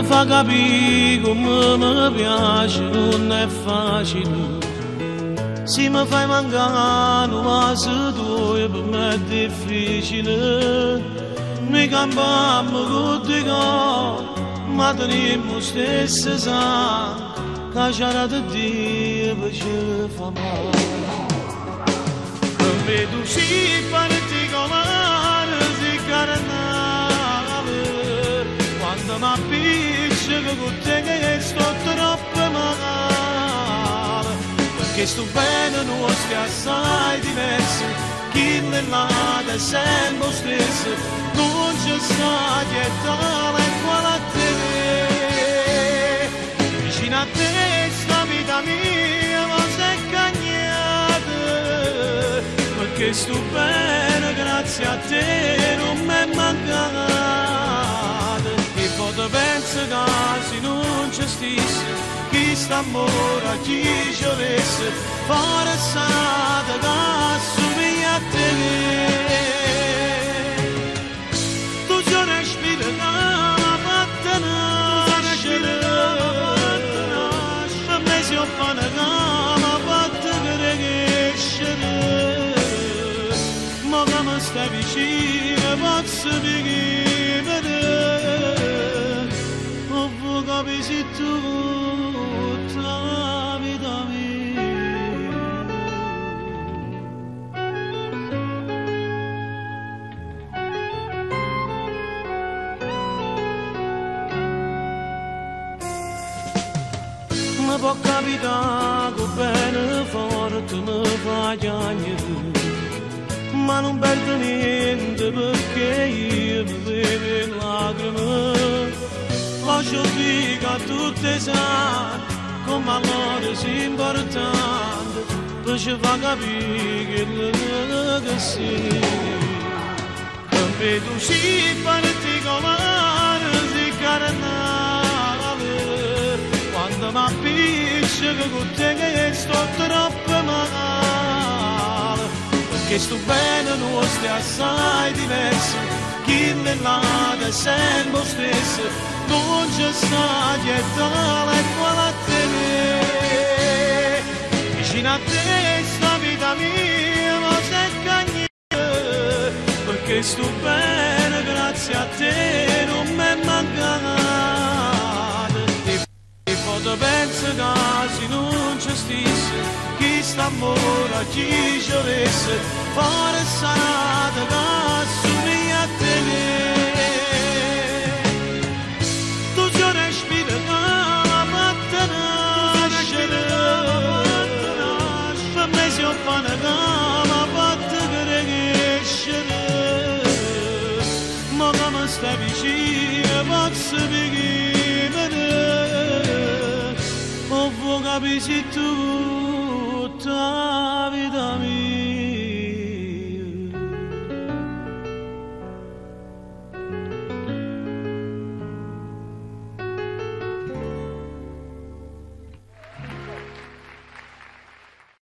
fa capire come mi piace, non è facile. Se mi fai mancare una tua, per me è difficile. Noi cambiamo con te, ma teniamo stessa sangue, che c'era da Dio ci fa male. Che vedo si particolare, si carnale, quando mi appiccica con te che sto troppo male. Perché sto bene non stia assai diversi, chi nell'ada è sempre lo stesso, non c'è sta dietale quale a te. Vicino a te sta vita mia non si è cagnata, perché sto bene grazie a te non mi è mancata. E poi te penso che se non c'è stesse, chi sta amore a chi ci avesse, fare stata che assomiglia a te. Tu ci respiri che mi ha fatto nascere, per me si ho fatto che mi ha fatto crescere. Ma che mi stai vicino posso vivere, non vuoi capire se tu la vita mia. Mi può capitare che bene forte mi fa piangere, ma non perdo niente perché io mi vedo in lacrime. Lascio dire a tutte santi come l'amore sia importante, per ci fa capire che sì. Che vedo si particolare, si carnale, quando mi appiccica con te che sto troppo male. Perché sto bene non stia assai diversi, chi nell'ada è sempre lo stesso, non c'è sta dietale quale a te. Vicino a te sta vita mia non si è cagnata, perché sto bene grazie a te non mi è mancata. E poi te penso che se non c'è stesse, chi sta amore a chi ci avesse, fare sarà che assomiglia a te. Tu ci respiri che mi ha fatto nascere, per me si ho fatto che mi ha fatto crescere. Ma che mi stai vicino posso vivere, o vuoi capire se tu